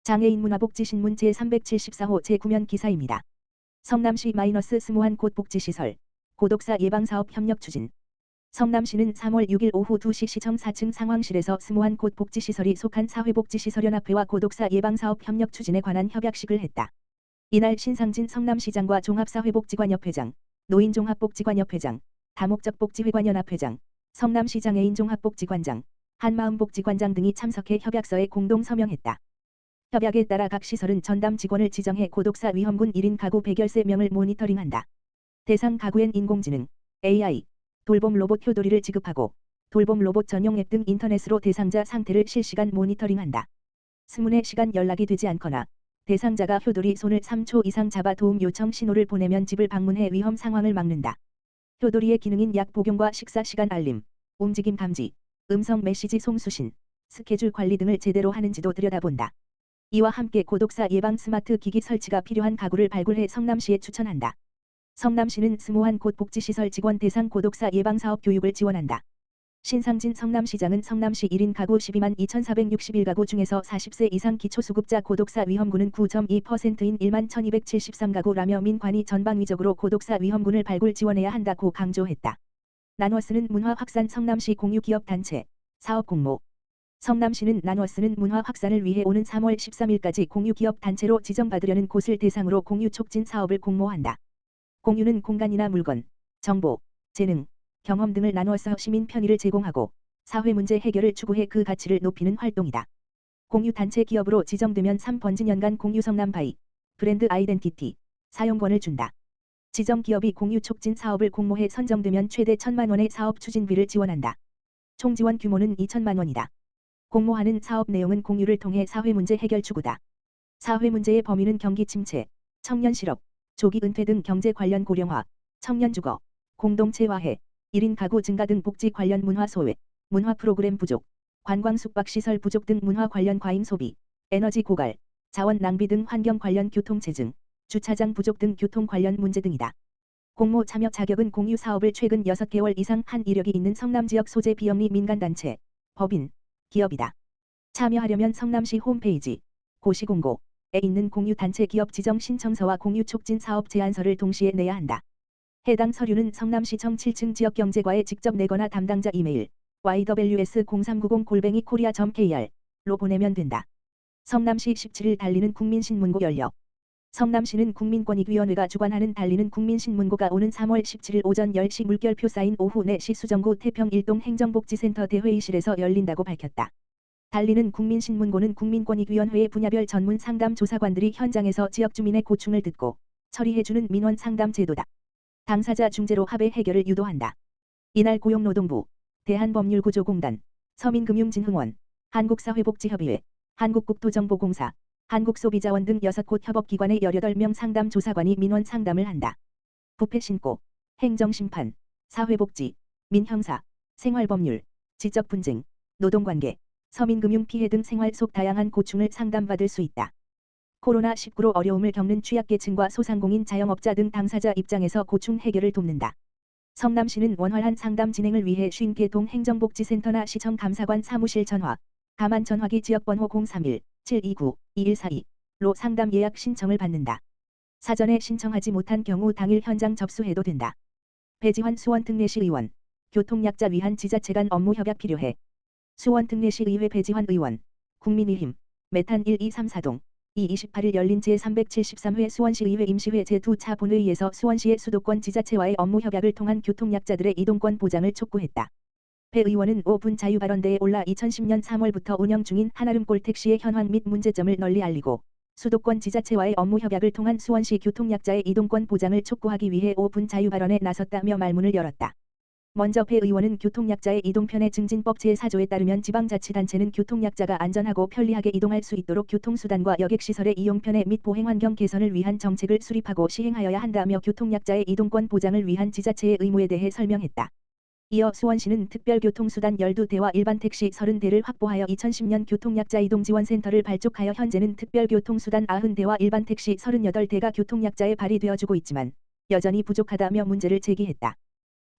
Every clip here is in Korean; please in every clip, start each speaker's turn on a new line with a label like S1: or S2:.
S1: 장애인 문화복지신문 제374호 제9면 기사입니다. 성남시 -스무한 곳 복지시설, 고독사 예방사업 협력 추진. 성남시는 3월 6일 오후 2시 시청 4층 상황실에서 스무한 곳 복지시설이 속한 사회복지시설연합회와 고독사 예방사업 협력 추진에 관한 협약식을 했다. 이날 신상진 성남시장과 종합사회복지관협회장, 노인종합복지관협회장, 다목적복지회관연합회장, 성남시 장애인종합복지관장, 한마음복지관장 등이 참석해 협약서에 공동 서명했다. 협약에 따라 각 시설은 전담 직원을 지정해 고독사 위험군 1인 가구 113명을 모니터링한다. 대상 가구엔 인공지능, AI, 돌봄 로봇 효도리를 지급하고 돌봄 로봇 전용 앱 등 인터넷으로 대상자 상태를 실시간 모니터링한다. 스문의 시간 연락이 되지 않거나 대상자가 효도리 손을 3초 이상 잡아 도움 요청 신호를 보내면 집을 방문해 위험 상황을 막는다. 효도리의 기능인 약 복용과 식사 시간 알림, 움직임 감지, 음성 메시지 송수신, 스케줄 관리 등을 제대로 하는지도 들여다본다. 이와 함께 고독사 예방 스마트 기기 설치가 필요한 가구를 발굴해 성남시에 추천한다. 성남시는 스무한 곳 복지시설 직원 대상 고독사 예방사업 교육을 지원한다. 신상진 성남시장은 성남시 1인 가구 12만 2,461가구 중에서 40세 이상 기초수급자 고독사 위험군은 9.2%인 1만 1,273가구라며 민관이 전방위적으로 고독사 위험군을 발굴 지원해야 한다고 강조했다. 나누어쓰는 문화 확산 성남시 공유기업단체, 사업 공모. 성남시는 나누어쓰는 문화 확산을 위해 오는 3월 13일까지 공유기업단체로 지정받으려는 곳을 대상으로 공유 촉진 사업을 공모한다. 공유는 공간이나 물건, 정보, 재능, 경험 등을 나누어서 시민 편의를 제공하고 사회 문제 해결을 추구해 그 가치를 높이는 활동이다. 공유 단체 기업으로 지정되면 3번지년간 공유 성남바이, 브랜드 아이덴티티, 사용권을 준다. 지정 기업이 공유 촉진 사업을 공모해 선정되면 최대 1,000만 원의 사업 추진비를 지원한다. 총 지원 규모는 2천만 원이다. 공모하는 사업 내용은 공유를 통해 사회 문제 해결 추구다. 사회 문제의 범위는 경기 침체, 청년 실업, 조기 은퇴 등 경제 관련 고령화, 청년 주거, 공동체 화해, 1인 가구 증가 등 복지 관련 문화 소외, 문화 프로그램 부족, 관광 숙박시설 부족 등 문화 관련 과잉 소비, 에너지 고갈, 자원 낭비 등 환경 관련 교통 체증, 주차장 부족 등 교통 관련 문제 등이다. 공모 참여 자격은 공유 사업을 최근 6개월 이상 한 이력이 있는 성남 지역 소재 비영리 민간단체, 법인, 기업이다. 참여하려면 성남시 홈페이지, 고시공고에 있는 공유 단체 기업 지정 신청서와 공유 촉진 사업 제안서를 동시에 내야 한다. 해당 서류는 성남시청 7층 지역경제과에 직접 내거나 담당자 이메일 yws0390@korea.kr로 보내면 된다. 성남시 17일 달리는 국민신문고 열려. 성남시는 국민권익위원회가 주관하는 달리는 국민신문고가 오는 3월 17일 오전 10시 물결표 쌓인 오후 4시 수정구 태평 1동 행정복지센터 대회의실에서 열린다고 밝혔다. 달리는 국민신문고는 국민권익위원회의 분야별 전문 상담 조사관들이 현장에서 지역 주민의 고충을 듣고 처리해주는 민원 상담 제도다. 당사자 중재로 합의 해결을 유도한다. 이날 고용노동부, 대한법률구조공단, 서민금융진흥원, 한국사회복지협의회, 한국국토정보공사, 한국소비자원 등 6곳 협업기관의 18명 상담 조사관이 민원 상담을 한다. 부패신고, 행정심판, 사회복지, 민형사, 생활법률, 지적분쟁, 노동관계, 서민금융 피해 등 생활 속 다양한 고충을 상담받을 수 있다. 코로나19로 어려움을 겪는 취약계층과 소상공인 자영업자 등 당사자 입장에서 고충 해결을 돕는다. 성남시는 원활한 상담 진행을 위해 50개 동 행정복지센터나 시청 감사관 사무실 전화, 가만 전화기 지역번호 031-729-2142로 상담 예약 신청을 받는다. 사전에 신청하지 못한 경우 당일 현장 접수해도 된다. 배지환 수원특례시 의원, 교통약자 위한 지자체 간 업무 협약 필요해. 수원특례시 의회 배지환 의원, 국민의힘, 메탄 1234동, 28일 열린 제373회 수원시의회 임시회 제2차 본회의에서 수원시의 수도권 지자체와의 업무 협약을 통한 교통약자들의 이동권 보장을 촉구했다. 배 의원은 5분 자유발언대에 올라 2010년 3월부터 운영 중인 한아름골 택시의 현황 및 문제점을 널리 알리고 수도권 지자체와의 업무 협약을 통한 수원시 교통약자의 이동권 보장을 촉구하기 위해 5분 자유발언에 나섰다며 말문을 열었다. 먼저 배 의원은 교통약자의 이동편의 증진법 제4조에 따르면 지방자치단체는 교통약자가 안전하고 편리하게 이동할 수 있도록 교통수단과 여객시설의 이용 편의 및 보행환경 개선을 위한 정책을 수립하고 시행하여야 한다며 교통약자의 이동권 보장을 위한 지자체의 의무에 대해 설명했다. 이어 수원시는 특별교통수단 12대와 일반 택시 30대를 확보하여 2010년 교통약자 이동지원센터를 발족하여 현재는 특별교통수단 90대와 일반 택시 38대가 교통약자에 발휘되어주고 있지만 여전히 부족하다며 문제를 제기했다.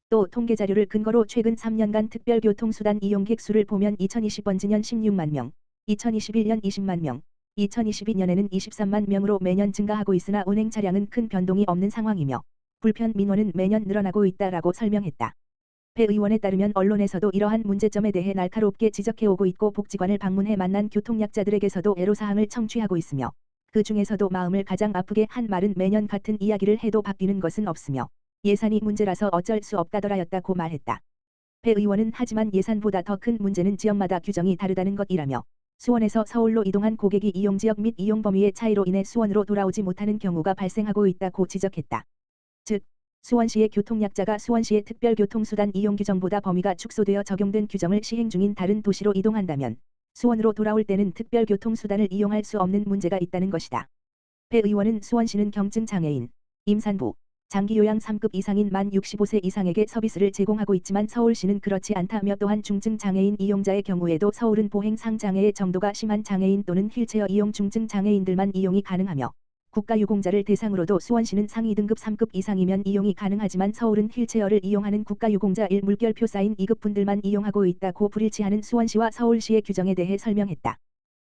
S1: 또 통계자료를 근거로 최근 3년간 특별교통수단 이용객 수를 보면 2020번지년 16만 명, 2021년 20만 명, 2022년에는 23만 명으로 매년 증가하고 있으나 운행 차량은 큰 변동이 없는 상황이며 불편 민원은 매년 늘어나고 있다라고 설명했다. 배 의원에 따르면 언론에서도 이러한 문제점에 대해 날카롭게 지적해오고 있고 복지관을 방문해 만난 교통약자들에게서도 애로사항을 청취하고 있으며 그 중에서도 마음을 가장 아프게 한 말은 매년 같은 이야기를 해도 바뀌는 것은 없으며 예산이 문제라서 어쩔 수 없다더라였다고 말했다. 배 의원은 하지만 예산보다 더 큰 문제는 지역마다 규정이 다르다는 것이라며 수원에서 서울로 이동한 고객이 이용지역 및 이용 범위의 차이로 인해 수원으로 돌아오지 못하는 경우가 발생하고 있다고 지적했다. 즉, 수원시의 교통약자가 수원시의 특별교통수단 이용 규정보다 범위가 축소되어 적용된 규정을 시행 중인 다른 도시로 이동한다면 수원으로 돌아올 때는 특별교통수단을 이용할 수 없는 문제가 있다는 것이다. 배 의원은 수원시는 경증장애인, 임산부, 장기요양 3급 이상인 만 65세 이상에게 서비스를 제공하고 있지만 서울시는 그렇지 않다며 또한 중증장애인 이용자의 경우에도 서울은 보행상 장애의 정도가 심한 장애인 또는 휠체어 이용 중증장애인들만 이용이 가능하며 국가유공자를 대상으로도 수원시는 상위 등급 3급 이상이면 이용이 가능하지만 서울은 휠체어를 이용하는 국가유공자 1 물결표 쌓인 2급 분들만 이용하고 있다고 불일치하는 수원시와 서울시의 규정에 대해 설명했다.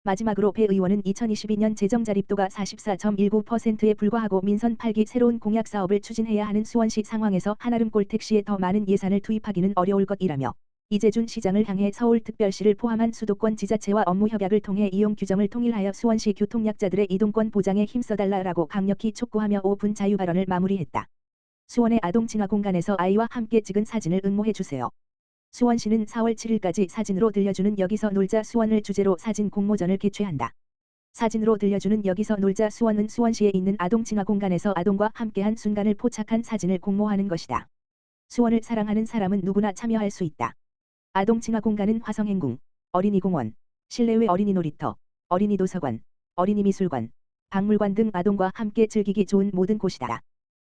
S1: 마지막으로 배 의원은 2022년 재정 자립도가 44.19%에 불과하고 민선 8기 새로운 공약 사업을 추진해야 하는 수원시 상황에서 한아름골 택시에 더 많은 예산을 투입하기는 어려울 것이라며 이재준 시장을 향해 서울특별시를 포함한 수도권 지자체와 업무 협약을 통해 이용 규정을 통일하여 수원시 교통약자들의 이동권 보장에 힘써달라라고 강력히 촉구하며 5분 자유 발언을 마무리했다. 수원의 아동친화공간에서 아이와 함께 찍은 사진을 응모해주세요. 수원시는 4월 7일까지 사진으로 들려주는 여기서 놀자 수원을 주제로 사진 공모전을 개최한다. 사진으로 들려주는 여기서 놀자 수원은 수원시에 있는 아동친화공간에서 아동과 함께한 순간을 포착한 사진을 공모하는 것이다. 수원을 사랑하는 사람은 누구나 참여할 수 있다. 아동친화공간은 화성행궁, 어린이공원, 실내외 어린이 놀이터, 어린이 도서관, 어린이 미술관, 박물관 등 아동과 함께 즐기기 좋은 모든 곳이다.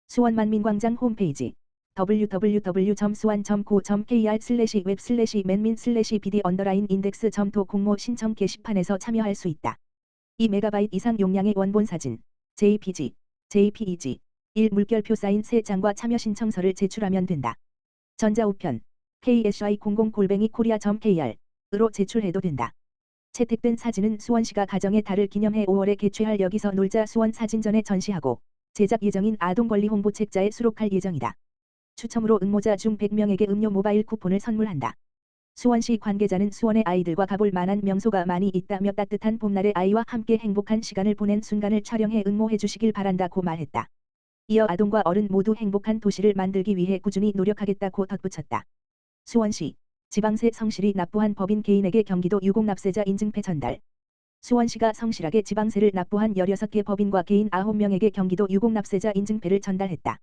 S1: 수원만민광장 홈페이지 www.suan.co.kr/web/manmin/bd_index.도 공모 신청 게시판에서 참여할 수 있다. 2MB 이상 용량의 원본 사진, JPG, JPEG, 1 물결표 사인 3장과 참여 신청서를 제출하면 된다. 전자우편 KSI00@korea.kr 으로 제출해도 된다. 채택된 사진은 수원시가 가정의 달을 기념해 5월에 개최할 여기서 놀자 수원 사진전에 전시하고 제작 예정인 아동권리 홍보책자에 수록할 예정이다. 추첨으로 응모자 중 100명에게 음료 모바일 쿠폰을 선물한다. 수원시 관계자는 수원의 아이들과 가볼 만한 명소가 많이 있다며 따뜻한 봄날에 아이와 함께 행복한 시간을 보낸 순간을 촬영해 응모해 주시길 바란다고 말했다. 이어 아동과 어른 모두 행복한 도시를 만들기 위해 꾸준히 노력하겠다고 덧붙였다. 수원시 지방세 성실히 납부한 법인 개인에게 경기도 유공납세자 인증패 전달. 수원시가 성실하게 지방세를 납부한 16개 법인과 개인 9명에게 경기도 유공납세자 인증패를 전달했다.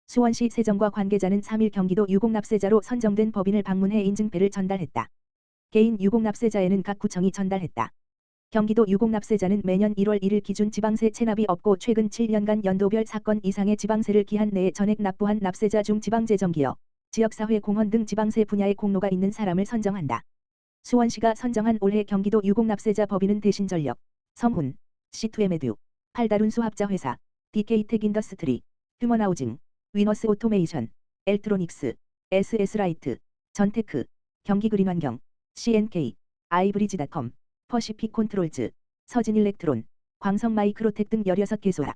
S1: 수원시 세정과 관계자는 3일 경기도 유공납세자로 선정된 법인을 방문해 인증패를 전달했다. 개인 유공납세자에는 각 구청이 전달했다. 경기도 유공납세자는 매년 1월 1일 기준 지방세 체납이 없고 최근 7년간 연도별 사건 이상의 지방세를 기한 내에 전액 납부한 납세자 중 지방재정기업, 지역사회 공헌 등 지방세 분야의 공로가 있는 사람을 선정한다. 수원시가 선정한 올해 경기도 유공납세자 법인은 대신전력, 성훈, C2M에듀, 팔다룬수합자회사, DK텍인더스트리, 휴먼하우징, 위너스 오토메이션, 엘트로닉스, SS라이트, 전테크, 경기그린환경, CNK, 아이브리지닷컴, 퍼시픽 컨트롤즈, 서진일렉트론, 광성마이크로텍 등 16개소다.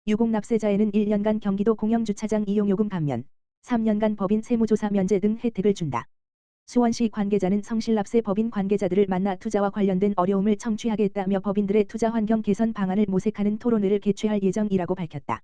S1: 유공납세자에는 1년간 경기도 공영주차장 이용요금 감면, 3년간 법인 세무조사 면제 등 혜택을 준다. 수원시 관계자는 성실납세 법인 관계자들을 만나 투자와 관련된 어려움을 청취하겠다며 법인들의 투자 환경 개선 방안을 모색하는 토론회를 개최할 예정이라고 밝혔다.